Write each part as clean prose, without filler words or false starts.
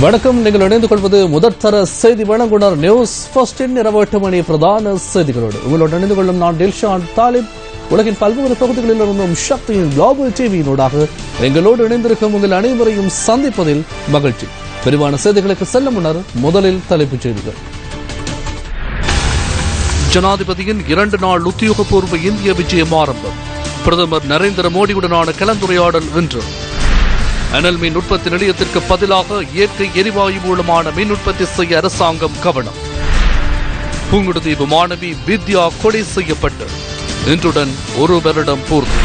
வணக்கம். நீங்கள் இணைந்து கொள்வது முதற்தர செய்தி வழங்குனர் நியூஸ் ஃபர்ஸ்டின் இரவு 8 மணி பிரதான செய்திகளோடு உங்களோடு இணைந்து கொள்ளும் நான் டில்ஷான் தாலிப். உலகின் பல்வேறு பகுதிகளில் இருந்தும் சக்தியின் குளோபல் டிவியினூடாக எங்களோடு இணைந்திருக்கும் உங்கள் அனைவரையும் சந்திப்பதில் மகிழ்ச்சி. விரிவான செய்திகளுக்கு செல்ல முன்னர் முதலில் தலைப்புச் செய்திகள். ஜனாதிபதியின் 2 நாள் உத்தியோகபூர்வ இந்திய விஜயம் ஆரம்பம். பிரதமர் நரேந்திர மோடியுடனான கலந்துரையாடல் இன்று. அனல் மின் உற்பத்தி நிலையத்திற்கு பதிலாக இயற்கை எரிவாயு மூலமான மின் உற்பத்தி செய்ய அரசாங்கம் கவனம். புங்குடுதீவு மாணவி வித்யா கொலை செய்யப்பட்டு இன்றுடன் 1 வருடம் பூர்த்தி.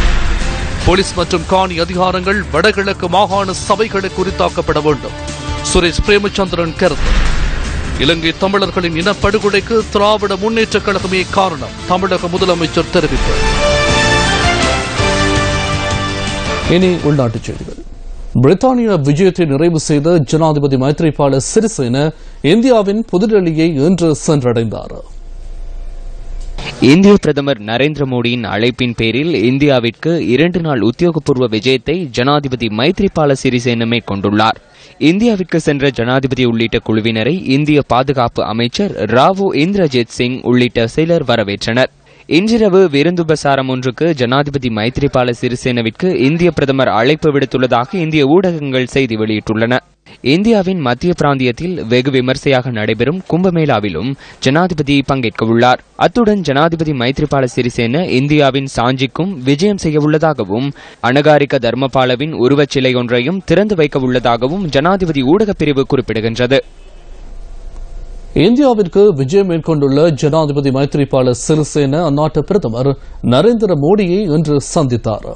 போலீஸ் மற்றும் காணி அதிகாரங்கள் வடகிழக்கு மாகாண சபைகளுக்கு குறித்தாக்கப்பட வேண்டும். சுரேஷ் பிரேமச்சந்திரன் கருத்து. இலங்கை தமிழர்களின் இனப்படுகொலைக்கு திராவிட முன்னேற்றக் கழகமே காரணம், தமிழக முதலமைச்சர் தெரிவிப்பு. இனி உள்நாட்டுச் செய்திகள். பிரித்தானிய விஜயத்தை நிறைவு செய்த ஜனாதிபதி மைத்ரிபால சிறிசேன இந்தியாவின் புதுடெல்லியை இன்று சென்றடைந்தார். இந்திய பிரதமர் நரேந்திர மோடியின் அழைப்பின் பேரில் இந்தியாவிற்கு 2 நாள் உத்தியோகபூர்வ விஜயத்தை ஜனாதிபதி மைத்ரிபால சிறிசேன மேற்கொண்டுள்ளார். இந்தியாவிற்கு சென்ற ஜனாதிபதி உள்ளிட்ட குழுவினரை இந்திய பாதுகாப்பு அமைச்சர் ராவோ இந்திரஜித் சிங் உள்ளிட்ட சிலர் வரவேற்றனர். இன்றிரவு விருந்துபசாரம் ஒன்றுக்கு ஜனாதிபதி மைத்ரிபால சிறிசேனவிற்கு இந்திய பிரதமர் அழைப்பு விடுத்துள்ளதாக இந்திய ஊடகங்கள் செய்தி வெளியிட்டுள்ளன. இந்தியாவின் மத்திய பிராந்தியத்தில் வெகு விமர்சையாக நடைபெறும் கும்பமேளாவிலும் ஜனாதிபதி பங்கேற்க உள்ளார். அத்துடன் ஜனாதிபதி மைத்ரிபால சிறிசேன இந்தியாவின் சாஞ்சிக்கும் விஜயம் செய்ய உள்ளதாகவும் அனகாரிக தர்மபாலவின் உருவச்சிலை ஒன்றையும் திறந்து வைக்க உள்ளதாகவும் ஜனாதிபதி ஊடகப் பிரிவு குறிப்பிடுகின்றது. இந்தியாவிற்கு விஜயம் மேற்கொண்டுள்ள ஜனாதிபதி மைத்ரிபால சிறிசேன அந்நாட்டு பிரதமர் நரேந்திர மோடியை இன்று சந்தித்தார்.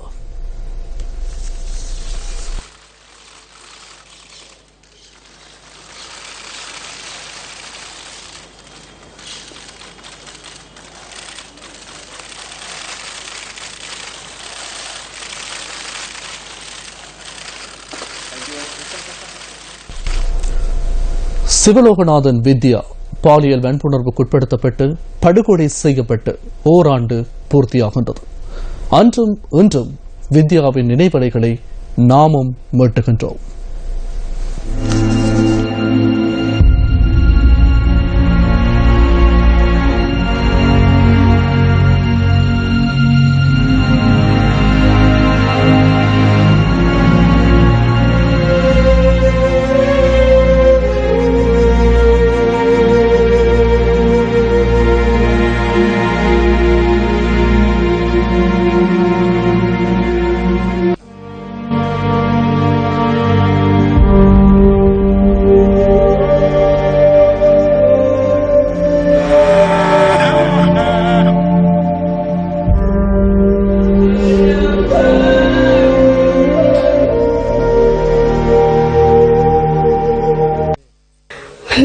சிவலோகநாதன் வித்யா பாலியல் வன்புணர்வுக்குட்படுத்தப்பட்டு படுகொலை செய்யப்பட்டு ஓராண்டு பூர்த்தியாகின்றது. அன்றும் இன்றும் வித்யாவின் நினைவலைகளை நாமும் மீட்டுகின்றோம்.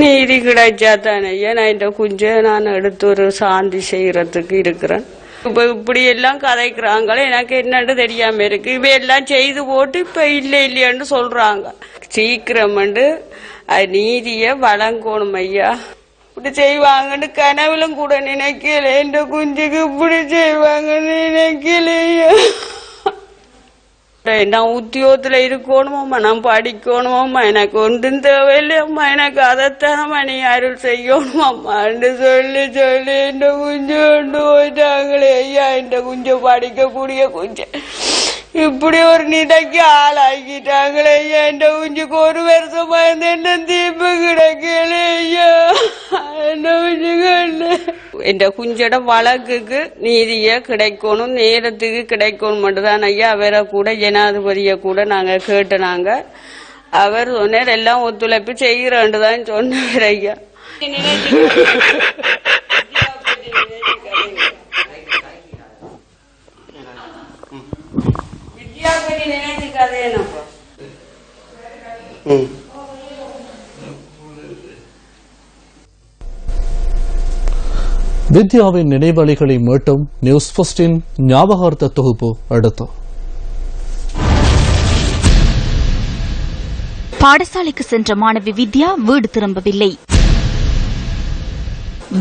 நீதி கிடைச்சாத்தானே நான் இந்த குஞ்ச நான் எடுத்து ஒரு சாந்தி செய்யறதுக்கு இருக்கிறேன். இப்ப இப்படி எல்லாம் கதைக்கிறாங்களே, எனக்கு என்னன்னு தெரியாம இருக்கு. இவையெல்லாம் செய்து போட்டு இப்ப இல்லைன்னு சொல்றாங்க. சீக்கிரம் நீதிய வழங்கணும் ஐயா. இப்படி செய்வாங்கன்னு கனவுலும் கூட நினைக்கல. இந்த குஞ்சுக்கு இப்படி செய்வாங்கன்னு நினைக்கலையா. நான் உத்தியோகத்துல இருக்கணுமாம்மா, நான் படிக்கணுமாம்மா, எனக்கு ஒன்றும் தேவையில்லையம்மா, எனக்கு அதைத்தானம்மா நீ அருள் செய்யணுமாம்மான்னு சொல்லி சொல்லி இந்த குஞ்சு கொண்டு போயிட்டாங்களே ஐயா. இந்த குஞ்ச படிக்கக்கூடிய குஞ்ச இப்படி ஒரு நிலைக்கு ஆளாக்கிட்டாங்களே ஐயா. இந்த குஞ்சுக்கு 1 வருஷமா என்ன தீர்ப்பு கிடைக்கல ஐயா. இந்த குஞ்சோட வழக்குக்கு நீதிய கிடைக்கணும், நேரத்துக்கு கிடைக்கணும் மட்டும்தான் ஐயா. அவரை கூட ஜனாதிபதியை கூட நாங்க கேட்டனாங்க. அவர் சொன்னார் எல்லாம் ஒத்துழைப்பு செய்கிறேன்டுதான் சொன்னார் ஐயா. வித்யாபதி நினைச்சுக்காதே என்னப்பா. வித்யாவின் நினைவலைகளை மீட்டும் நியூஸ் ஃபர்ஸ்டின் ஞாபகார்த்த தொகுப்பு அடுத்து. பாடசாலைக்கு சென்ற மாணவி வித்யா வீடு திரும்பவில்லை.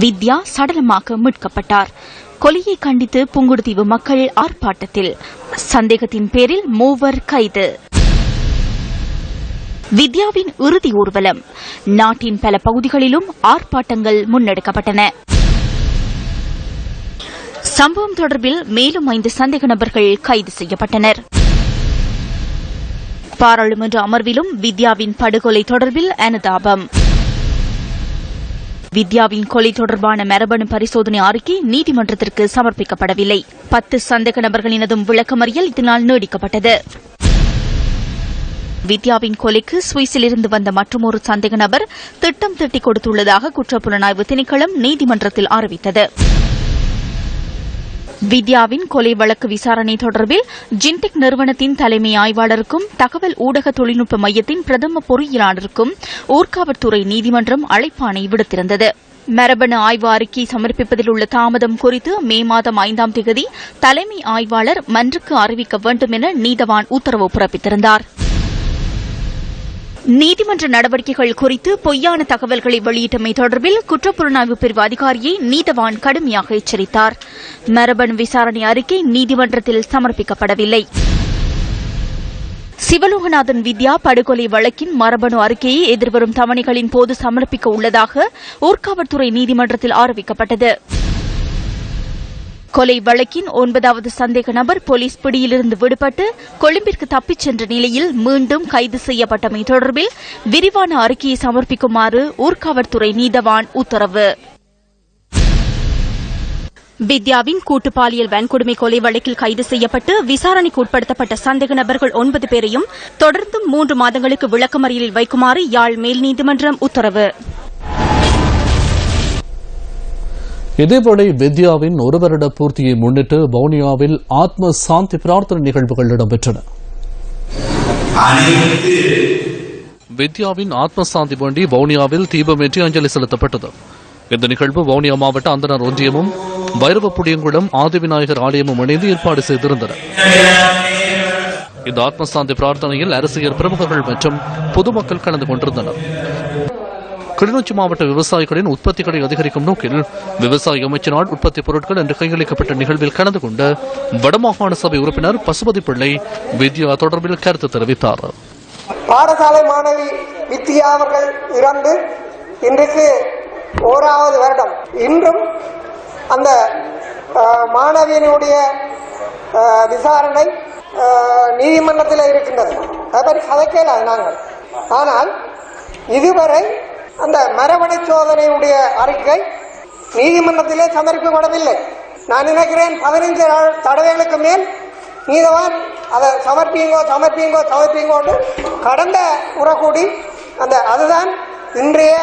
வித்யா சடலமாக மீட்கப்பட்டார். கொலையை கண்டித்து புங்குடுதீவு மக்கள் ஆர்ப்பாட்டத்தில். சந்தேகத்தின் பேரில் 3 கைது. வித்யாவின் இறுதி ஊர்வலம். நாட்டின் பல பகுதிகளிலும் ஆர்ப்பாட்டங்கள் முன்னெடுக்கப்பட்டன. சம்பவம் தொடர்பில் மேலும் 5 சந்தேக நபர்கள் கைது செய்யப்பட்டனர். பாராளுமன்ற அமர்விலும் வித்யாவின் படுகொலை தொடர்பில் அனுதாபம். வித்யாவின் கொலை தொடர்பான மரபணு பரிசோதனை அறிக்கை நீதிமன்றத்திற்கு சமர்ப்பிக்கப்படவில்லை. 10 சந்தேக நபர்களினதும் விளக்கமறியல் இதனால் நீடிக்கப்பட்டது. வித்யாவின் கொலைக்கு சுவிஸிலிருந்து வந்த மற்றொரு சந்தேக நபர் திட்டம் தீட்டிக் கொடுத்துள்ளதாக குற்றப்புலனாய்வு திணைக்களம் நீதிமன்றத்தில் அறிவித்தது. வித்யாவின் கொலை வழக்கு விசாரணை தொடர்பில் ஜின்டெக் நிறுவனத்தின் தலைமை ஆய்வாளருக்கும் தகவல் ஊடக தொழில்நுட்ப மையத்தின் பிரதம பொறியியலாளருக்கும் ஊர்காவற்துறை நீதிமன்றம் அழைப்பாணை விடுத்திருந்தது. மரபணு ஆய்வு அறிக்கை சமர்ப்பிப்பதில் உள்ள தாமதம் குறித்து மே மாதம் 5ஆம் தேதி தலைமை ஆய்வாளர் மன்றுக்கு அறிவிக்க வேண்டும் என நீதவான் உத்தரவு பிறப்பித்திருந்தார். நீதிமன்ற நடவடிக்கைகள் குறித்து பொய்யான தகவல்களை வெளியிட்டமை தொடர்பில் குற்றப்புலனாய்வு பிரிவு அதிகாரியை நீதவான் கடுமையாக எச்சரித்தார். மரபணு விசாரணை அறிக்கை நீதிமன்றத்தில் சமர்ப்பிக்கப்படவில்லை. சிவலோகநாதன் வித்யா படுகொலை வழக்கின் மரபணு அறிக்கையை எதிர்வரும் தவணைகளின் போது சமர்ப்பிக்க உள்ளதாக ஊர்காவற்துறை நீதிமன்றத்தில் அறிவிக்கப்பட்டது. கொலை வழக்கின் 9வது சந்தேக நபர் போலீஸ் பிடியிலிருந்து விடுபட்டு கொழும்பிற்கு தப்பிச் சென்ற நிலையில் மீண்டும் கைது செய்யப்பட்டமை தொடர்பில் விரிவான அறிக்கையை சமர்ப்பிக்குமாறு ஊர்காவற்துறை நீதவான் உத்தரவு. வித்யாவின் கூட்டு பாலியல் வன்கொடுமை கொலை வழக்கில் கைது செய்யப்பட்டு விசாரணைக்கு உட்படுத்தப்பட்ட சந்தேக நபர்கள் 9 பேரையும் தொடர்ந்து 3 மாதங்களுக்கு விளக்கமறியலில் வைக்குமாறு யாழ் மேல் நீதிமன்றம் உத்தரவு. இதேவேளை வித்யாவின் 1 வருட பூர்த்தியை முன்னிட்டு வவுனியாவில் ஆத்ம சாந்தி பிரார்த்தனை நிகழ்வுகள் இடம்பெற்றன. வித்யாவின் ஆத்ம சாந்தி வேண்டி வவுனியாவில் தீபமேற்றி அஞ்சலி செலுத்தப்பட்டது. இந்த நிகழ்வு வவுனியா மாவட்ட அந்தனர் ஒன்றியமும் வைரவப்புடியங்குளம் ஆதிவிநாயகர் ஆலயமும் இணைந்து ஏற்பாடு செய்திருந்தனர். இந்த ஆத்ம சாந்தி பிரார்த்தனையில் அரசியல் பிரமுகர்கள் மற்றும் பொதுமக்கள் கலந்து கொண்டிருந்தனர். கிளிநொச்சி மாவட்ட விவசாயிகளின் உற்பத்திகளை அதிகரிக்கும் நோக்கில் விவசாய அமைச்சினால் உற்பத்தி பொருட்கள் என்று கையளிக்கப்பட்ட நிகழ்வில் கலந்து கொண்ட வடமாகாண சபை உறுப்பினர் பசுபதி பிள்ளை வித்யா தொடர்பில் கருத்து தெரிவித்தார். பாடசாலை மாணவி வித்யா அவர்கள் இறந்து இன்றைக்கு 1வது வருடம். இன்றும் அந்த மாணவியினுடைய விசாரணை நீதிமன்றத்தில் இருக்கின்றது. அதை பற்றி கதைக்கல நாங்கள். ஆனால் இதுவரை அந்த மரபணு சோதனையுடைய அறிக்கை நீதிமன்றத்திலே சமர்ப்பிக்கப்படவில்லை. நான் நினைக்கிறேன் 15 தடவைகளுக்கு மேல் நீதவான் அதை சமர்ப்பிங்கோ கடந்த உறக்கூடி அதுதான் இன்றைய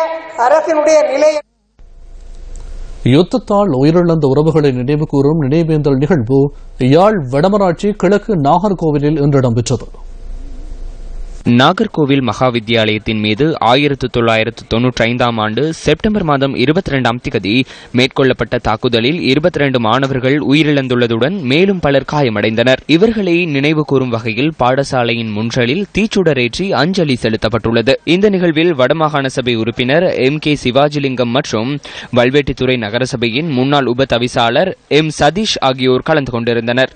அரசினுடைய நிலை. யுத்தத்தால் உயிரிழந்த உறவுகளை நினைவு கூறும் நினைவேந்தல் நிகழ்வு யாழ் வடமராட்சி கிழக்கு நாகர்கோவிலில் இன்று இடம்பெற்றது. நாகர்கோவில் மகா வித்தியாலயத்தின் மீது 1995ஆம் ஆண்டு செப்டம்பர் மாதம் 22ஆம் திகதி மேற்கொள்ளப்பட்ட தாக்குதலில் 22 மாணவர்கள் உயிரிழந்துள்ளதுடன் மேலும் பலர் காயமடைந்தனர். இவர்களை நினைவு கூறும் வகையில் பாடசாலையின் முன்றலில் தீச்சுடரேற்றி அஞ்சலி செலுத்தப்பட்டுள்ளது. இந்த நிகழ்வில் வடமாகாண சபை உறுப்பினர் MK சிவாஜிலிங்கம் மற்றும் வல்வெட்டித்துறை நகரசபையின் முன்னாள் உப தவிசாளர் M சதீஷ் ஆகியோர் கலந்து கொண்டிருந்தனர்.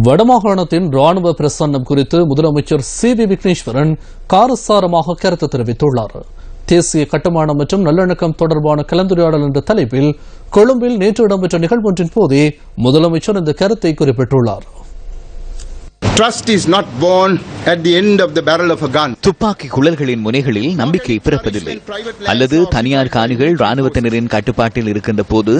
வடமாகாணத்தின் ராணுவ பிரசன்னம் குறித்து முதலமைச்சர் CV விக்னேஸ்வரன் காரசாரமாக கருத்து தெரிவித்துள்ளார். தேசிய கட்டுமானம் மற்றும் நல்லிணக்கம் தொடர்பான கலந்துரையாடல் என்ற தலைப்பில் கொழும்பில் நேற்று இடம்பெற்ற நிகழ்வொன்றின் போதே முதலமைச்சர் இந்த கருத்தை குறிப்பிட்டுள்ளார். Trust is not born at the end of the barrel of a gun. துப்பாக்கி குழல்களின் முனைகளில் நம்பிக்கை பிறப்பதில்லை, அல்லது தனியார் காணிகள் ராணுவத்தினரின் கட்டுப்பாட்டில் இருக்கின்ற போது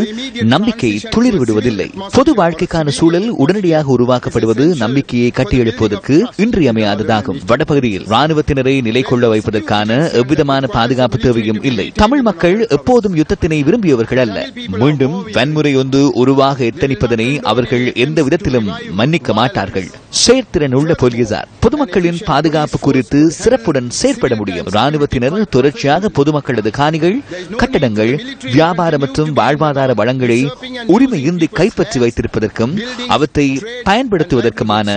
நம்பிக்கை துளிர் விடுவதில்லை. பொது வாழ்க்கைக்கான சூழல் உடனடியாக உருவாக்கப்படுவது நம்பிக்கையை கட்டியெழுப்புவதற்கு இன்றியமையாததாகும். வடபகுதியில் ராணுவத்தினரை நிலை கொள்ள வைப்பதற்கான எவ்விதமான பாதுகாப்பு தேவையும் இல்லை. தமிழ் மக்கள் எப்போதும் யுத்தத்தினை விரும்பியவர்கள் அல்ல. மீண்டும் வன்முறை ஒன்று உருவாக எத்தனிப்பதனை அவர்கள் எந்த விதத்திலும் மன்னிக்க மாட்டார்கள். செயற்திறன் உள்ள போலீசார் பொதுமக்களின் பாதுகாப்பு குறித்து சிறப்புடன் செயற்பட முடியும். ராணுவத்தினர் தொடர்ச்சியாக பொதுமக்களது காணிகள், கட்டடங்கள், வியாபார மற்றும் வாழ்வாதார வளங்களை உரிமையின்றி கைப்பற்றி வைத்திருப்பதற்கும் அவற்றை பயன்படுத்துவதற்குமான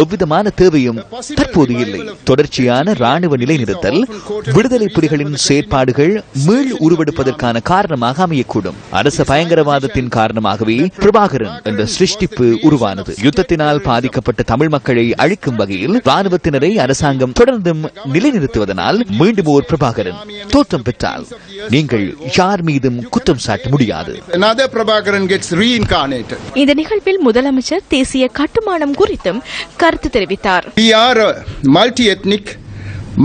எவ்விதமான தேவையும் தற்போது இல்லை. தொடர்ச்சியான ராணுவ நிலைநிறுத்தல் விடுதலை புலிகளின் செயற்பாடுகள் மீள் உருவெடுப்பதற்கான காரணமாக அமையக்கூடும். அரச பயங்கரவாதத்தின் காரணமாகவே பிரபாகரன் என்ற சிருஷ்டிப்பு உருவானது. யுத்தத்தினால் பாதிக்கப்பட்ட தமிழ் தமிழ் மக்களை அழிக்கும் வகையில் ராணுவத்தினரை அரசாங்கம் தொடர்ந்தும் நிலைநிறுத்துவதனால் மீண்டும் ஓர் பிரபாகரன் தோற்றம் பெற்றால் நீங்கள் யார் மீதும் குற்றம் சாட்ட முடியாது. Another Prabhakaran gets reincarnated. இந்த நிகழ்வில் முதலமைச்சர் தேசிய கட்டுமானம் குறித்தும் கருத்து தெரிவித்தார். We are a multi-ethnic,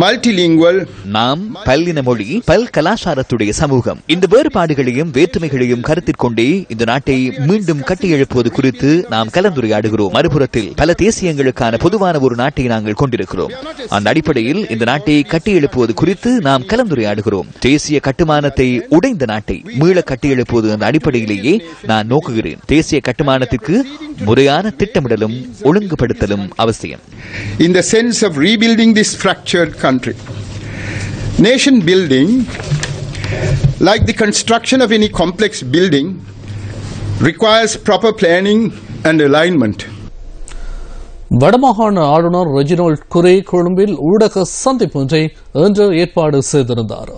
multilingual. நாம் பல்லின மொழி பல் கலாச்சாரத்துடைய சமூகம். இந்த வேறுபாடுகளையும் வேற்றுமைகளையும் கருத்தில் கொண்டே இந்த நாட்டை மீண்டும் கட்டியெழுப்புவது குறித்து நாம் கலந்துரையாடுகிறோம். மறுபுறத்தில் பல தேசியங்களுக்கான பொதுவான ஒரு நாட்டை நாங்கள் கொண்டிருக்கிறோம். அந்த அடிப்படையில் இந்த நாட்டை கட்டியெழுப்புவது குறித்து நாம் கலந்துரையாடுகிறோம். தேசிய கட்டுமானத்தை உடைந்த நாட்டை மீள கட்டியெழுப்புவது அந்த அடிப்படையிலேயே நான் நோக்குகிறேன். தேசிய கட்டுமானத்திற்கு முறையான திட்டமிடலும் ஒழுங்குபடுத்தலும் அவசியம். In the sense of rebuilding this fractured country. Nation building, like the construction of any complex building, requires proper planning and alignment. வடமாகாண ஆளுநர் ரெஜினோல்ட் குரே கொழும்பில் ஊடக சந்திப்பு ஒன்றை இன்று ஏற்பாடு செய்திருந்தார்.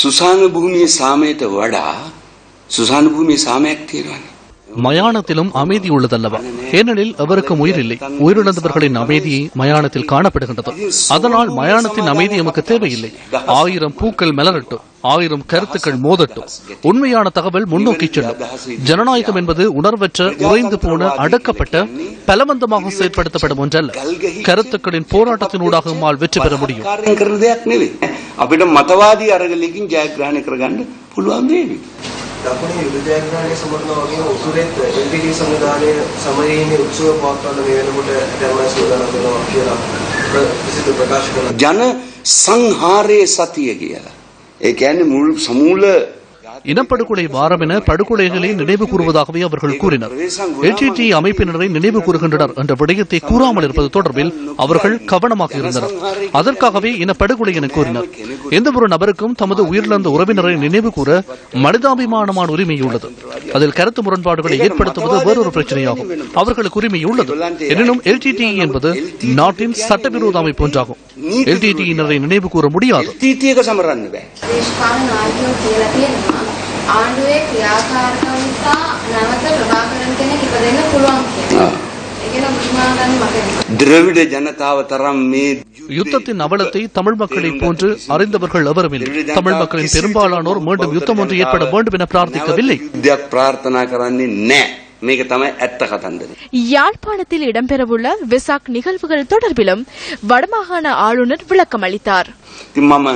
සුසාන භූමියේ සාමයට වඩා සුසාන භූමියේ සාමයක් තියෙනවානේ. மயானத்திலும் அமைதி உள்ளதல்லவா? ஏனெனில் அவருக்கும் உயிர் இல்லை. உயிரிழந்தவர்களின் அமைதியை மயானத்தில் காணப்படுகின்றது. அதனால் மயானத்தின் அமைதி நமக்கு தேவையில்லை. 1000 பூக்கள் மலரட்டும், 1000 கருத்துக்கள் மோதட்டும், உண்மையான தகவல் முன்னோக்கி செல்லும். ஜனநாயகம் என்பது உணர்வற்ற, உறைந்து போன, அடக்கப்பட்ட, பலவந்தமாக செயற்படுத்தப்படும் ஒன்றல்ல. கருத்துக்களின் போராட்டத்தினூடாக நம்மால் வெற்றி பெற முடியும். අපිට මතවාදී අරගලකින් ජයග්‍රහණය කරගන්න පුළුවන් වේවි. දකුණේ යුද ජයග්‍රහණය සමරනවා වගේම උතුරෙත් එල්පීටී සංවිධානයේ සමරීනේ උත්සව පවත්වන්න මේ වෙනකොට දැන්වයි සූදානම් වෙනවා කියලා ප්‍රසිද්ධ ප්‍රකාශ කළා. ජන සංහාරයේ සතිය කියලා. ඒ කියන්නේ මුළු සමූල இனப்படுகொலை வாரம் என படுகொலைகளை நினைவு கூறுவதாகவே அவர்கள் கூறினர். LTTE அமைப்பினரை நினைவு கூறுகின்றனர் என்ற விடயத்தை கூறாமல் இருப்பது தொடர்பில் அவர்கள் கவனமாக இருந்தனர். அதற்காகவே இனப்படுகொலை என கூறினர். எந்த ஒரு நபருக்கும் தமது உயிரிழந்த உறவினரை நினைவு கூற மனிதாபிமானமான உரிமை உள்ளது. அதில் கருத்து முரண்பாடுகளை ஏற்படுத்துவது வேறொரு பிரச்சனையாகும். அவர்களுக்கு உரிமை உள்ளது. எனினும் LTTE என்பது நாட்டின் சட்டவிரோத அமைப்பு ஒன்றாகும். LTTE-யினரை நினைவு கூற முடியாது. ආණ්ඩුවේ ක්‍රියාකාරකම් නිසා නැවත ප්‍රභාකරන් කෙනෙක් ඉපදෙන්න පුළුවන් කියලා. ඒකේ මුස්ලිම්ලාන් මතයි. திராவிட ஜனதாව තරම් මේ யுத்தத்தின் அவலத்தை தமிழ் மக்களை போன்று அறிந்தவர்கள் எவரும் இல்லை. தமிழ் மக்களின் பெரும்பாலானோர் மீண்டும் யுத்தம் ஒன்று ஏற்பட வேண்டும் என பிரார்த்திக்கவில்லை. யுத்தයක් ප්‍රාර්ථනා කරන්නේ නැහැ. මේක තමයි ඇත්ත කතන්දරය. யாழ்ப்பாணத்தில் இடம்பெறவுள்ள வெசாக் நிகழ்வுகள் தொடர்பிலும் வடமாகாண ஆளுநர் விளக்கம் அளித்தார். මම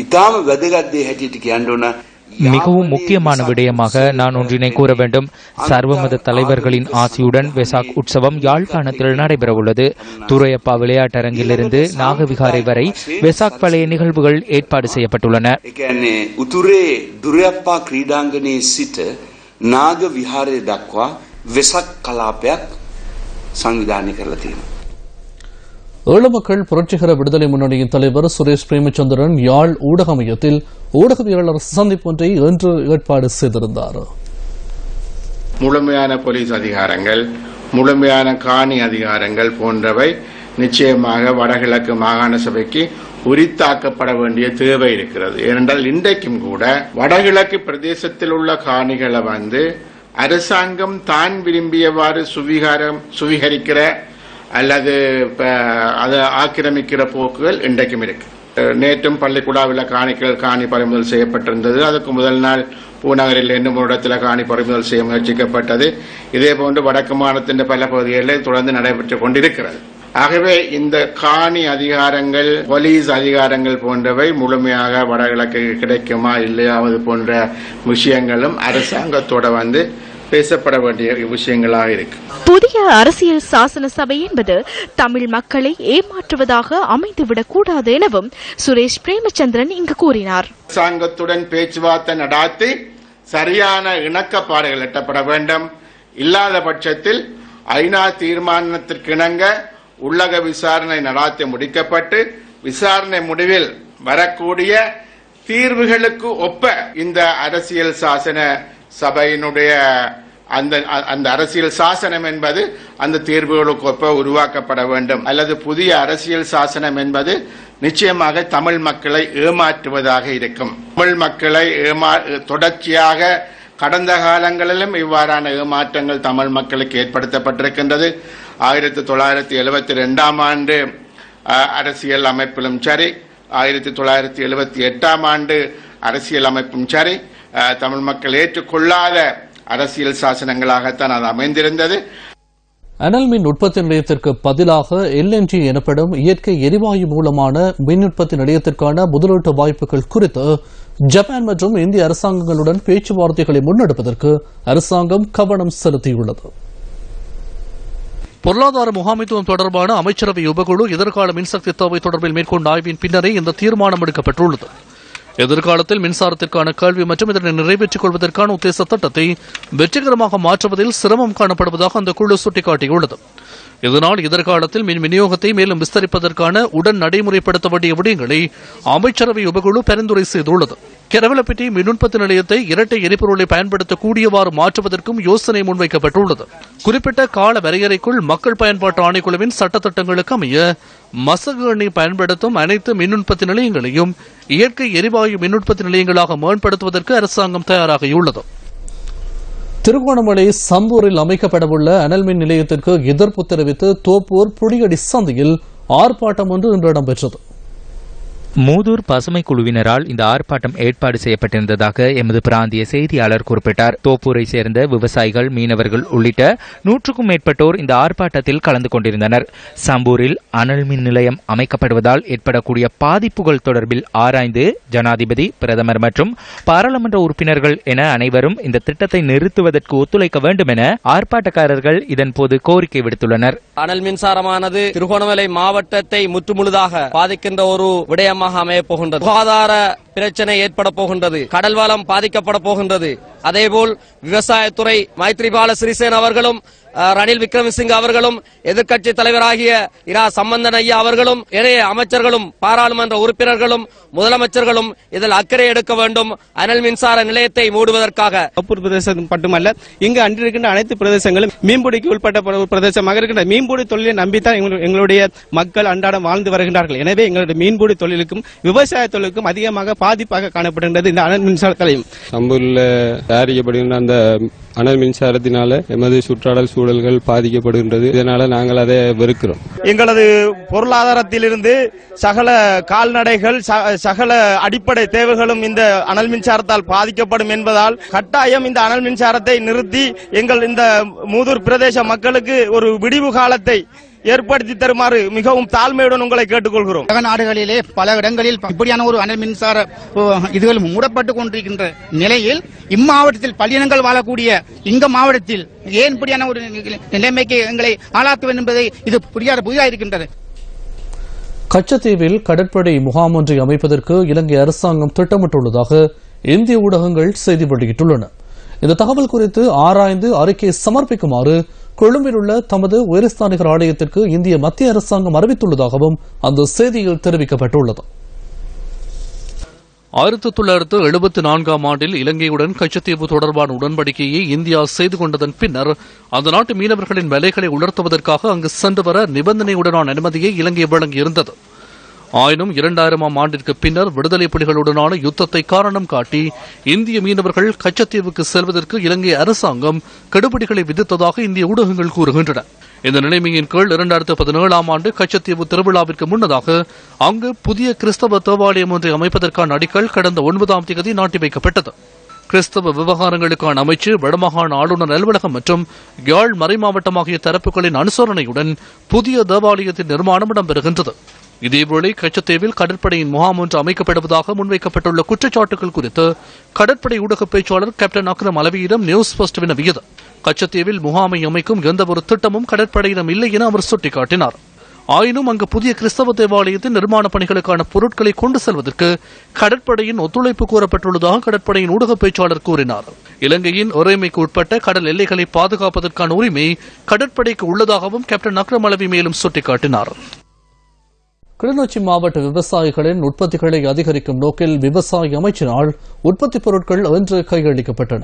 ඊටාම වැදගත් දේ හැටියට කියන්න ඕන. மிகவும் முக்கியமான விடயமாக நான் ஒன்றினை கூற வேண்டும். சர்வமத தலைவர்களின் ஆசியுடன் வெசாக் உற்சவம் யாழ்ப்பாணத்தில் நடைபெறவுள்ளது. துரையப்பா விளையாட்டரங்கிலிருந்து நாகவிகாரை வரை வெசாக் பழைய நிகழ்வுகள் ஏற்பாடு செய்யப்பட்டுள்ளன. උතුරේ දුරයප්පා ක්‍රීඩාංගණයේ සිට නාග විහාරය දක්වා වෙසක් කලාපයක් සංවිධානය කරලා තියෙනවා. ஈழமக்கள் புரட்சிகர விடுதலை முன்னணியின் தலைவர் சுரேஷ் பிரேமச்சந்திரன் யாழ் ஊடக மையத்தில் ஊடகவியலாளர் சந்திப்பு ஒன்றை இன்று ஏற்பாடு செய்திருந்தார். முழுமையான போலீஸ் அதிகாரங்கள், முழுமையான காணி அதிகாரங்கள் போன்றவை நிச்சயமாக வடகிழக்கு மாகாண சபைக்கு உரித்தாக்கப்பட வேண்டிய தேவை இருக்கிறது. ஏனென்றால் இன்றைக்கும் கூட வடகிழக்கு பிரதேசத்தில் உள்ள காணிகளை அரசாங்கம் தான் விரும்பியவாறு சுவீகரிக்கிற அல்லது அதை ஆக்கிரமிக்கிற போக்குகள் இன்றைக்கும் இருக்கு. நேற்றும் பள்ளிக்கூடாவில் காணி பறிமுதல் செய்யப்பட்டிருந்தது. அதுக்கு முதல் நாள் பூநகரில் இன்னும் ஒரு இடத்துல காணி பறிமுதல் செய்ய முயற்சிக்கப்பட்டது. இதே போன்று வடக்கு மாநிலத்தின் பல பகுதிகளில் தொடர்ந்து நடைபெற்றுக் கொண்டிருக்கிறது. ஆகவே இந்த காணி அதிகாரங்கள், போலீஸ் அதிகாரங்கள் போன்றவை முழுமையாக வடகிழக்கு கிடைக்குமா இல்லையாவது போன்ற விஷயங்களும் அரசாங்கத்தோட பேசப்பட வேண்டிய விஷயங்களாக இருக்கு. புதிய அரசியல் சாசன சபை என்பது தமிழ் மக்களை ஏமாற்றுவதாக அமைந்துவிடக் கூடாது எனவும் சுரேஷ் பிரேமச்சந்திரன் இங்கு கூறினார். அரசாங்கத்துடன் பேச்சுவார்த்தை நடாத்தி சரியான இணக்கப்பாடுகள் எட்டப்பட வேண்டும். இல்லாத பட்சத்தில் ஐநா தீர்மானத்திற்கிணங்க உள்ளக விசாரணை நடாத்தி முடிக்கப்பட்டு விசாரணை முடிவில் வரக்கூடிய தீர்வுகளுக்கு ஒப்ப இந்த அரசியல் சாசன சபையினுடைய அந்த அரசியல் சாசனம் என்பது அந்த தேர்வுகளுக்கு ஒப்ப உருவாக்கப்பட வேண்டும். அல்லது புதிய அரசியல் சாசனம் என்பது நிச்சயமாக தமிழ் மக்களை ஏமாற்றுவதாக இருக்கும். தமிழ் மக்களை தொடர்ச்சியாக கடந்த காலங்களிலும் இவ்வாறான ஏமாற்றங்கள் தமிழ் மக்களுக்கு ஏற்படுத்தப்பட்டிருக்கின்றது. 1972ஆம் ஆண்டு அரசியல் அமைப்பிலும் சரி, 1978ஆம் ஆண்டு அரசியல் அமைப்பும் சரி, தமிழ் மக்கள் ஏற்றுக்கொள்ளாத அரசியல் சாசனங்களாகத்தான் அது அமைந்திருந்தது. அனல் மின் உற்பத்தி நிலையத்திற்கு பதிலாக LNG எனப்படும் இயற்கை எரிவாயு மூலமான மின் உற்பத்தி நிலையத்திற்கான முதலீட்டு வாய்ப்புகள் குறித்து ஜப்பான் மற்றும் இந்திய அரசாங்கங்களுடன் பேச்சுவார்த்தைகளை முன்னெடுப்பதற்கு அரசாங்கம் கவனம் செலுத்தியுள்ளது. பொருளாதார முகாமைத்துவம் தொடர்பான அமைச்சரவை உபகுழு எதிர்கால மின்சக்தி தேவை தொடர்பில் மேற்கொண்ட ஆய்வின் பின்னரே இந்த தீர்மானம் எடுக்கப்பட்டுள்ளது. எதிர்காலத்தில் மின்சாரத்திற்கான கேள்வி மற்றும் இதனை நிறைவேற்றிக் கொள்வதற்கான உத்தேச திட்டத்தை வெற்றிகரமாக மாற்றுவதில் சிரமம் காணப்படுவதாக அந்த குழு சுட்டிக்காட்டியுள்ளது. இதனால் எதிர்காலத்தில் மின் விநியோகத்தை மேலும் விஸ்தரிப்பதற்கான உடன் நடைமுறைப்படுத்த வேண்டிய விடயங்களை அமைச்சரவை உபகுழு பரிந்துரை செய்துள்ளது. கெரவலப்பட்டி மின் உற்பத்தி நிலையத்தை இரட்டை எரிபொருளை பயன்படுத்தக்கூடியவாறு மாற்றுவதற்கும் யோசனை முன்வைக்கப்பட்டுள்ளது. குறிப்பிட்ட கால வரையறைக்குள் மக்கள் பயன்பாட்டு ஆணைக்குழுவின் சட்டத்திட்டங்களுக்கு அமைய மசகு எண்ணெய் பயன்படுத்தும் அனைத்து மின் உற்பத்தி நிலையங்களையும் இயற்கை எரிவாயு மின் உற்பத்தி நிலையங்களாக மேம்படுத்துவதற்கு அரசாங்கம் தயாராகியுள்ளது. திருகோணமலை சம்பூரில் அமைக்கப்படவுள்ள அனல் மின் நிலையத்திற்கு எதிர்ப்பு தெரிவித்து தோப்பூர் புடியடி சந்தையில் ஆர்ப்பாட்டம் ஒன்று இன்று இடம்பெற்றது. மூதூர் பசுமை குழுவினரால் இந்த ஆர்ப்பாட்டம் ஏற்பாடு செய்யப்பட்டிருந்ததாக எமது பிராந்திய செய்தியாளர் குறிப்பிட்டார். தோப்பூரை சேர்ந்த விவசாயிகள், மீனவர்கள் உள்ளிட்ட 100க்கும் மேற்பட்டோர் இந்த ஆர்ப்பாட்டத்தில் கலந்து கொண்டிருந்தனர். சம்பூரில் அனல் மின் நிலையம் அமைக்கப்படுவதால் ஏற்படக்கூடிய பாதிப்புகள் தொடர்பில் ஆராய்ந்து ஜனாதிபதி, பிரதமர் மற்றும் பாராளுமன்ற உறுப்பினர்கள் என அனைவரும் இந்த திட்டத்தை நிறுத்துவதற்கு ஒத்துழைக்க வேண்டும் என ஆர்ப்பாட்டக்காரர்கள் இதன்போது கோரிக்கை விடுத்துள்ளனர். அனல் மின்சாரமானது திருகோணமலை மாவட்டத்தை முற்றுமுழுதாக பாதிக்கின்ற ஒரு விடயமாக அமையப் போகின்றது. சுகாதார பிரச்சனை ஏற்பட போகின்றது. கடல் வளம் பாதிக்கப்பட போகின்றது. அதேபோல் விவசாயத்துறை மைத்ரிபால சிறிசேன அவர்களும், ரணில் விக்ரமசிங்க அவர்களும், எதிர்க்கட்சி தலைவராகிய இரா சம்பந்தன் ஐயா அவர்களும், இணைய அமைச்சர்களும், பாராளுமன்ற உறுப்பினர்களும், முதலமைச்சர்களும் இதில் அக்கறை எடுக்க வேண்டும். அனல் மின்சார நிலையத்தை மூடுவதற்காக தோப்பூர் பிரதேசம் மட்டுமல்ல, இங்கு அன்றிருக்கின்ற அனைத்து பிரதேசங்களும் மீன்பிடிக்கு உட்பட்ட பிரதேசமாக இருக்கின்ற மீன்பிடி தொழிலை நம்பித்தான் எங்களுடைய மக்கள் அன்றாடம் வாழ்ந்து வருகின்றார்கள். எனவே எங்களுடைய மீன்பிடி தொழிலுக்கும் விவசாய தொழிலுக்கும் அதிகமாக பாதிப்பாக காணப்படுகின்றது இந்த அனல் மின்சாரத்திலையும். சம்பூர்ல தயாரிக்கப்படுகின்ற அந்த அனல் மின்சாரத்தினால எமது சுற்றாடல் சூழல்கள் பாதிக்கப்படுகின்றது. இதனால நாங்கள் அதை வெறுக்கிறோம். எங்களது பொருளாதாரத்திலிருந்து சகல கால்நடைகள், சகல அடிப்படை தேவைகளும் இந்த அனல் மின்சாரத்தால் பாதிக்கப்படும் என்பதால் கட்டாயம் இந்த அனல் மின்சாரத்தை நிறுத்தி எங்கள் இந்த மூதூர் பிரதேச மக்களுக்கு ஒரு விடிவு காலத்தை ஏற்படுத்தி தருமாறு மிகவும் தாழ்மையுடன் உங்களை கேட்டுக்கொள்கிறோம். உலக நாடுகளிலே பல இடங்களில் இப்படியான ஒரு அனல் மின்சார இதுகள் மூடப்பட்டுக் கொண்டிருக்கின்ற நிலையில் இம்மாவட்டத்தில் பல்லினங்கள் வாழக்கூடிய இங்க மாவட்டத்தில் ஏன் இப்படியான ஒரு நிலைமைக்கு எங்களை ஆளாக்க வேண்டும் என்பதை இது புதிதாக இருக்கின்றது. கச்சத்தீவில் கடற்படை முகாம் ஒன்றை அமைப்பதற்கு இலங்கை அரசாங்கம் திட்டமிட்டுள்ளதாக இந்திய ஊடகங்கள் செய்தி வெளியிட்டுள்ளன. இந்த தகவல் குறித்து ஆராய்ந்து அறிக்கை சமர்ப்பிக்குமாறு கொழும்பில் உள்ள தமது உயர்ஸ்தானிகர் ஆலயத்திற்கு இந்திய மத்திய அரசாங்கம் அறிவித்துள்ளதாகவும் அந்த செய்தியில் தெரிவிக்கப்பட்டுள்ளது. 1974ஆம் ஆண்டில் இலங்கையுடன் கச்சத்தீவு தொடர்பான உடன்படிக்கையை இந்தியா செய்து கொண்டதன் பின்னர் அந்த நாட்டு மீனவர்களின் வேலைகளை உலர்த்துவதற்காக அங்கு சென்று வர நிபந்தனையுடனான அனுமதியை இலங்கை வழங்கியிருந்தது. ஆயினும் 2000ஆம் ஆண்டிற்கு பின்னர் விடுதலை புலிகளுடனான யுத்தத்தை காரணம் காட்டி இந்திய மீனவர்கள் கச்சத்தீவுக்கு செல்வதற்கு இலங்கை அரசாங்கம் கெடுபிடிகளை விதித்ததாக இந்திய ஊடகங்கள் கூறுகின்றன. இந்த நிலைமையின் கீழ் 2017ஆம் ஆண்டு கச்சத்தீவு திருவிழாவிற்கு முன்னதாக அங்கு புதிய கிறிஸ்தவ தேவாலயம் ஒன்றை அமைப்பதற்கான அடிக்கல் கடந்த 9ஆம் தேதி நாட்டி வைக்கப்பட்டது. கிறிஸ்தவ விவகாரங்களுக்கான அமைச்சு, வடமாகாண ஆளுநர் அலுவலகம் மற்றும் யாழ் மறைமாவட்டம் ஆகிய தரப்புகளின் அனுசரணையுடன் புதிய தேவாலயத்தின் நிர்மாணம் இடம்பெறுகின்றது. இதேவேளை கச்சத்தீவில் கடற்படையின் முகாம் ஒன்று அமைக்கப்படுவதாக முன்வைக்கப்பட்டுள்ள குற்றச்சாட்டுகள் குறித்து கடற்படை ஊடக பேச்சாளர் கேப்டன் அக்ரம் அலவியிடம் நியூஸ் ஃபர்ஸ்ட் வினவியது. கச்சத்தீவில் முகாமை அமைக்கும் எந்தவொரு திட்டமும் கடற்படையிடம் இல்லை என அவர் சுட்டிக்காட்டினார். ஆயினும் அங்கு புதிய கிறிஸ்தவ தேவாலயத்தின் நிர்மாண பணிகளுக்கான பொருட்களை கொண்டு செல்வதற்கு கடற்படையின் ஒத்துழைப்பு கோரப்பட்டுள்ளதாக கடற்படையின் ஊடக பேச்சாளர் கூறினார். இலங்கையின் இறைமைக்கு உட்பட்ட கடல் எல்லைகளை பாதுகாப்பதற்கான உரிமை கடற்படைக்கு உள்ளதாகவும் கேப்டன் அக்ரம் அலவி மேலும் சுட்டிக்காட்டினார். கிளிநொச்சி மாவட்ட விவசாயிகளின் உற்பத்திகளை அதிகரிக்கும் நோக்கில் விவசாய அமைச்சினால் உற்பத்தி பொருட்கள் இன்று கையளிக்கப்பட்டன.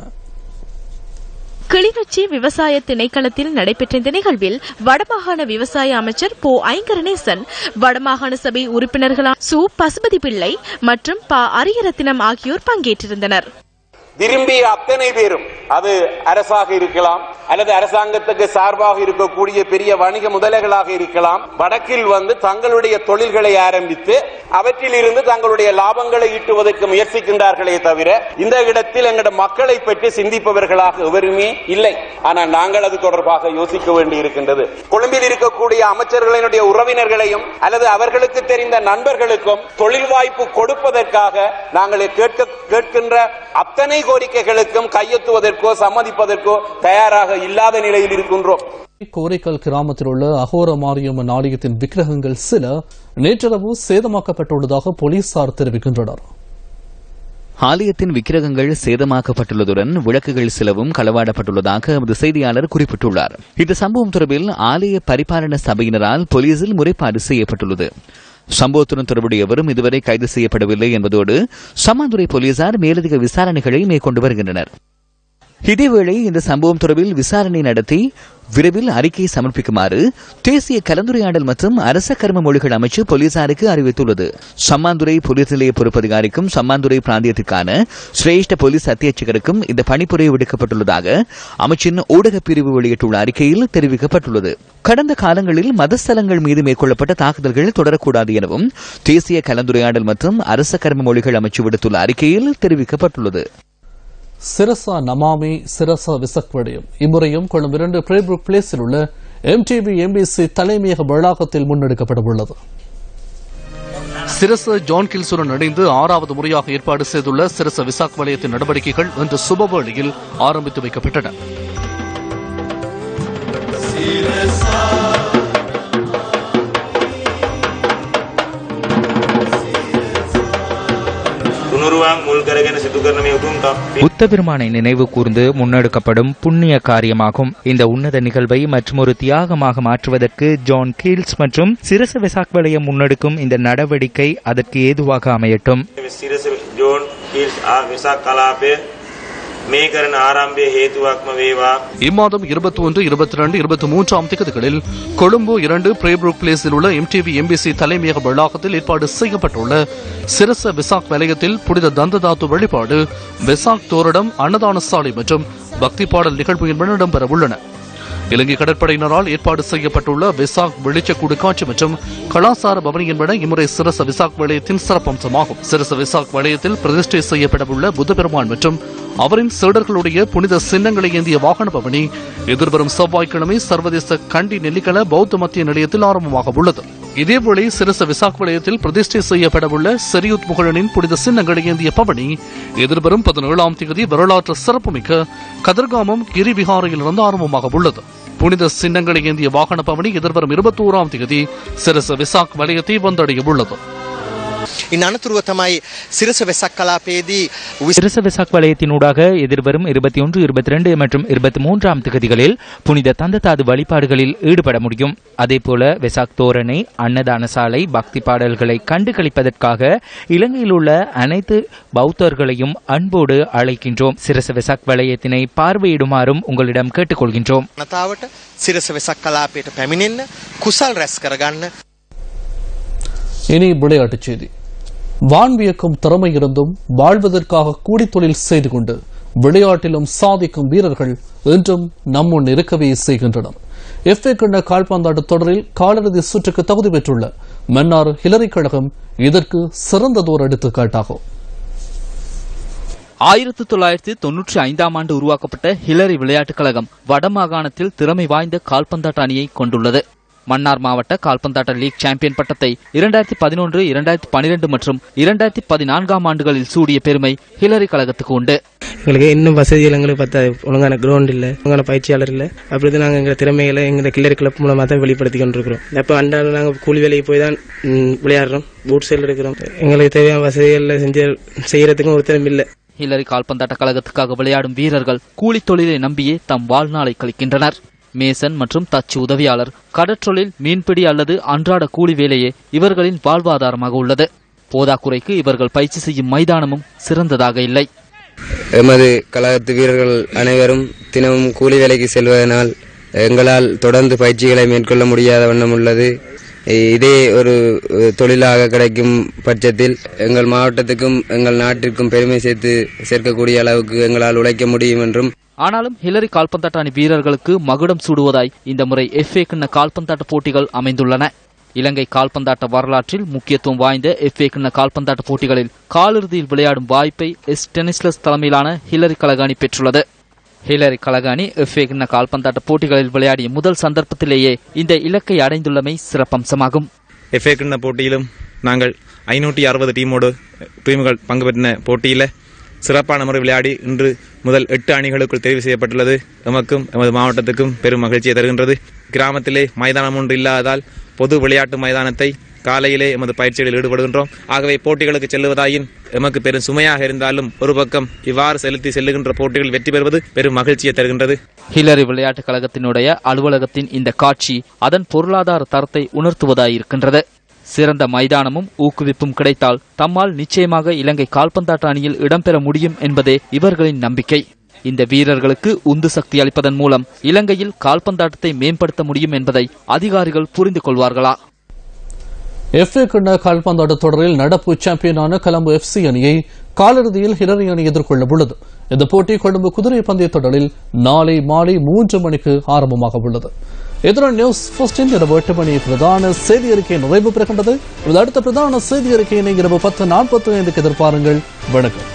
கிளிநொச்சி விவசாய திணைக்களத்தில் நடைபெற்ற இந்த நிகழ்வில் வடமாகாண விவசாய அமைச்சர் போ ஐங்கரநேசன், வடமாகாண சபை உறுப்பினர்களான சு பசுபதி பிள்ளை மற்றும் ப அரியரத்தினம் ஆகியோர் பங்கேற்றிருந்தனர். விரும்பிய அத்தனை பேரும், அது அரசாக இருக்கலாம் அல்லது அரசாங்கத்துக்கு சார்பாக இருக்கக்கூடிய பெரிய வணிக முதலைகளாக இருக்கலாம், வடக்கில் வந்து தங்களுடைய தொழில்களை ஆரம்பித்து அவற்றில் இருந்து தங்களுடைய லாபங்களை ஈட்டுவதற்கு முயற்சிக்கின்றார்களே தவிர இந்த இடத்தில் எங்களுடைய மக்களை பற்றி சிந்திப்பவர்களாக எவருமே இல்லை. ஆனால் நாங்கள் அது தொடர்பாக யோசிக்க வேண்டி இருக்கின்றது. கொழும்பில் இருக்கக்கூடிய அமைச்சர்களினுடைய உறவினர்களையும் அல்லது அவர்களுக்கு தெரிந்த நண்பர்களுக்கும் தொழில் வாய்ப்பு கொடுப்பதற்காக நாங்கள் கேட்கின்ற அத்தனை கோரிக்கைகளுக்கும் கையெழுத்துவதற்கோ சம்மதிப்பதற்கோ தயாராக இல்லாத நிலையில் இருக்கின்றோம். கோரைக்கல் கிராமத்தில் உள்ள அகோர மாரியம்மன் ஆலயத்தின் விக்கிரகங்கள் சில நேற்றிரவு சேதமாக்கப்பட்டுள்ளதாக போலீசார் தெரிவிக்கின்றனர். ஆலயத்தின் விக்கிரகங்கள் சேதமாக்கப்பட்டுள்ளதுடன் விளக்குகள் சிலவும் களவாடப்பட்டுள்ளதாக எமது செய்தியாளர் குறிப்பிட்டுள்ளார். இந்த சம்பவம் தொடர்பில் ஆலய பரிபாலன சபையினரால் போலீசில் முறைப்பாடு செய்யப்பட்டுள்ளது. சம்பவத்துடன் தொடர்புடைய எவரும் இதுவரை கைது செய்யப்படவில்லை என்பதோடு சம்மாந்துறை போலீசார் மேலதிக விசாரணைகளை மேற்கொண்டு வருகின்றனர். இதேவேளை இந்த சம்பவம் தொடர்பில் விசாரணை நடத்தி விரைவில் அறிக்கையை சமர்ப்பிக்குமாறு தேசிய கலந்துரையாடல் மற்றும் அரச கர்ம மொழிகள் அமைச்சு போலீசாருக்கு அறிவித்துள்ளது. சம்மாந்துறை போலீஸ் நிலைய பொறுப்பதிகாரிக்கும் சம்மாந்துறை பிராந்தியத்திற்கான சிரேஷ்ட போலீஸ் அத்தியட்சகருக்கும் இந்த பணிப்புரை விடுக்கப்பட்டுள்ளதாக அமைச்சின் ஊடகப் பிரிவு வெளியிட்டுள்ள அறிக்கையில் தெரிவிக்கப்பட்டுள்ளது. கடந்த காலங்களில் மதஸ்தலங்கள் மீது மேற்கொள்ளப்பட்ட தாக்குதல்கள் தொடரக்கூடாது எனவும் தேசிய கலந்துரையாடல் மற்றும் அரச கர்ம மொழிகள் அமைச்சு விடுத்துள்ள அறிக்கையில் தெரிவிக்கப்பட்டுள்ளது. சிரசா நமாமி சிரசா விசக் விடயம் இம்முறையும் கொள்ளும் 2 பிரேபுக் பிளேஸில் உள்ள MTV MBC தலைமையக வளாகத்தில் முன்னெடுக்கப்பட உள்ளது. சிரச ஜான் கில்சுடன் இணைந்து 6வது முறையாக ஏற்பாடு செய்துள்ள சிரச விசாக் வலயத்தின் நடவடிக்கைகள் இன்று சுபவேளையில் ஆரம்பித்து வைக்கப்பட்டன. புத்தபெருமானை நினைவு கூர்ந்து முன்னெடுக்கப்படும் புண்ணிய காரியமாகும். இந்த உன்னத நிகழ்வை மற்றொரு தியாகமாக மாற்றுவதற்கு ஜான் கீல்ஸ் மற்றும் சிரச வெசாக் வலயம் முன்னெடுக்கும் இந்த நடவடிக்கை அதற்கு ஏதுவாக அமையட்டும். இம்மாதம் 21, 22, 23ஆம் தேதிகளில் கொழும்பு 2 பிரேபுக் பிளேஸில் உள்ள MTV MBC தலைமையக வளாகத்தில் ஏற்பாடு செய்யப்பட்டுள்ள சிரச விசாக் வலயத்தில் புனித தந்ததாத்து வழிபாடு, வெசாக் தோரணம், அன்னதான சாலை மற்றும் பக்தி பாடல் நிகழ்வு என்பன இடம்பெற உள்ளன. இலங்கை கடற்படையினரால் ஏற்பாடு செய்யப்பட்டுள்ள விசாக் வெளிச்சக்கூடு காட்சி மற்றும் கலாசார பவனி என்பன இம்முறை சிரச விசாக் வலயத்தின் சிறப்பம்சமாகும். சிரச விசாக் வலயத்தில் பிரதிஷ்டை செய்யப்படவுள்ள புத்தபெருமான் மற்றும் அவரின் சீடர்களுடைய புனித சின்னங்களை ஏந்திய வாகன பவனி எதிர்வரும் செவ்வாய்க்கிழமை சர்வதேச கண்டி நெல்லிக்கல பௌத்த மத்திய நிலையத்தில் ஆரம்பமாக உள்ளது. இதேவேளை சிரச விசாக் வலயத்தில் பிரதிஷ்டை செய்யப்படவுள்ள செரியுத் முகழனின் புனித சின்னங்களை ஏந்திய பவனி எதிர்வரும் 17ஆம் தேதி வரலாற்று சிறப்புமிக்க கதிர்காமம் கிரிவிகாரையிலிருந்து ஆரம்பமாக உள்ளது. புனித சின்னங்களை ஏந்திய வாகன பவனி எதிர்வரும் 21ஆம் தேதி சிரச விசாக் வலயத்தை வந்தடைய உள்ளது. சிரச வெசாக் வலயத்தினூடாக எதிர்வரும் 21, 22 மற்றும் 23ஆம் தேதிகளில் புனித தந்ததாது வழிபாடுகளில் ஈடுபட முடியும். அதேபோல வெசாக் தோரணை, அன்னதான சாலை, பக்தி பாடல்களை கண்டு களிப்பதற்காக இலங்கையில் உள்ள அனைத்து பௌத்தர்களையும் அன்போடு அழைக்கின்றோம். சிரச வெசாக் வலயத்தினை பார்வையிடுமாறும் உங்களிடம் கேட்டுக்கொள்கின்றோம். இனி விளையாட்டுச் செய்தி. வான்வியக்கும் திறமை இருந்தும் வாழ்வதற்காக கூடி தொழில் செய்து கொண்டு விளையாட்டிலும் சாதிக்கும் வீரர்கள் இன்றும் நம்முன் இருக்கவே செய்கின்றனர். FA கிண்ண கால்பந்தாட்ட தொடரில் காலிறுதி சுற்றுக்கு தகுதி பெற்றுள்ள மன்னார் ஹிலரி கழகம் இதற்கு சிறந்ததோர் எடுத்துக்காட்டாகும். 1995ஆம் ஆண்டு உருவாக்கப்பட்ட ஹிலரி விளையாட்டுக் கழகம் வடமாகாணத்தில் திறமை வாய்ந்த கால்பந்தாட்ட அணியை கொண்டுள்ளது. மன்னார் மாவட்ட கால்பந்தாட்ட லீக் சாம்பியன் பட்டத்தை 2011, 2012 மற்றும் 2014ஆம் ஆண்டுகளில் சூடிய பெருமை ஹிலரி கழகத்துக்கு உண்டு. எங்களுக்கு இன்னும் வசதிகள் எங்களுக்கு பார்த்தா ஒழுங்கான கிரவுண்ட் இல்லை, ஒழுங்கான பயிற்சியாளர் இல்லை. அப்படி நாங்கள் எங்கள் திறமைகளை எங்கள் ஹிலரி கிளப் மூலமாக தான் வெளிப்படுத்தி கொண்டிருக்கிறோம். அப்போ அன்றாடம் நாங்கள் கூலி வேலைக்கு போய் தான் விளையாடுறோம், பூட் செல் எடுக்கிறோம். எங்களுக்கு தேவையான வசதிகளை செய்யறதுக்கும் ஒரு திறமை இல்லை. ஹிலரி கால்பந்தாட்ட கழகத்துக்காக விளையாடும் வீரர்கள் கூலி தொழிலை நம்பியே தம் வாழ்நாளை கழிக்கின்றனர். மேசன் மற்றும் தச்சு உதவியாளர், கடற்றொழில், மீன்பிடி அல்லது அன்றாட கூலி வேலையே இவர்களின் வாழ்வாதாரமாக உள்ளது. போதாக்குறைக்கு இவர்கள் பயிற்சி செய்யும் மைதானமும் சிறந்ததாக இல்லை. எமது கழகத்து வீரர்கள் அனைவரும் தினமும் கூலி வேலைக்கு செல்வதனால் எங்களால் தொடர்ந்து பயிற்சிகளை மேற்கொள்ள முடியாத வண்ணம் உள்ளது. இதே ஒரு தொழிலாக கிடைக்கும் பட்சத்தில் எங்கள் மாவட்டத்துக்கும் எங்கள் நாட்டிற்கும் பெருமை சேர்க்கக்கூடிய அளவுக்கு எங்களால் உழைக்க முடியும் என்றும். ஆனாலும் ஹிலரி கால்பந்தாட்ட அணி வீரர்களுக்கு மகுடம் சூடுவதாய் இந்த முறை FA கிண்ண கால்பந்தாட்ட போட்டிகள் அமைந்துள்ளன. இலங்கை கால்பந்தாட்ட வரலாற்றில் முக்கியத்துவம் வாய்ந்த FA கிண்ண கால்பந்தாட்ட போட்டிகளில் காலிறுதியில் விளையாடும் வாய்ப்பை ஸ்டெனிஸ்லஸ் தலைமையிலான ஹிலரி கழக அணி பெற்றுள்ளது. ஹிலரி கழக அணி FA கிண்ண கால்பந்தாட்ட போட்டிகளில் விளையாடிய முதல் சந்தர்ப்பத்திலேயே இந்த இலக்கை அடைந்துள்ளமை சிறப்பம்சமாகும். FA கிண்ண போட்டியிலும் நாங்கள் 560 டீம்கள் பங்கு பெற்ற போட்டியில சிறப்பான முறை விளையாடி இன்று முதல் 8 அணிகளுக்குள் தெரிவு செய்யப்பட்டுள்ளது. எமக்கும் எமது மாவட்டத்துக்கும் பெரும் மகிழ்ச்சியை தருகின்றது. கிராமத்திலே மைதானம் ஒன்று இல்லாததால் பொது விளையாட்டு மைதானத்தை காலையிலே எமது பயிற்சிகளில் ஈடுபடுகின்றோம். ஆகவே போட்டிகளுக்கு செல்லுவதாயின் எமக்கு பெரும் சுமையாக இருந்தாலும் ஒரு பக்கம் இவ்வாறு செலுத்தி செல்லுகின்ற போட்டிகள் வெற்றி பெறுவது பெரும் மகிழ்ச்சியை தருகின்றது. ஹிலரி விளையாட்டுக் கழகத்தினுடைய அலுவலகத்தின் இந்த காட்சி அதன் பொருளாதார தரத்தை உணர்த்துவதாயிருக்கின்றது. சிறந்த மைதானமும் ஊக்குவிப்பும் கிடைத்தால் தம்மால் நிச்சயமாக இலங்கை கால்பந்தாட்ட அணியில் இடம்பெற முடியும் என்பதே இவர்களின் நம்பிக்கை. இந்த வீரர்களுக்கு உந்து சக்தி அளிப்பதன் மூலம் இலங்கையில் கால்பந்தாட்டத்தை மேம்படுத்த முடியும் என்பதை அதிகாரிகள் புரிந்து கொள்வார்களா? FA கிண்ண கால்பந்தாட்ட தொடரில் நடப்பு சாம்பியனான கொழும்பு FC அணியை காலிறுதியில் ஹிலரி அணி எதிர்கொள்ள உள்ளது. இந்த போட்டி கொழும்பு குதிரை பந்தய தொடரில் நாளை மாலை 3 மணிக்கு ஆரம்பமாக உள்ளது. இதுடன் நியூஸ் ஃபர்ஸ்டின் இரவு 8 மணி பிரதான செய்தி அறிக்கை நிறைவு பெறுகின்றது. அடுத்த பிரதான செய்தி அறிக்கையினை இரவு 10:45 எதிர்பாருங்கள். வணக்கம்.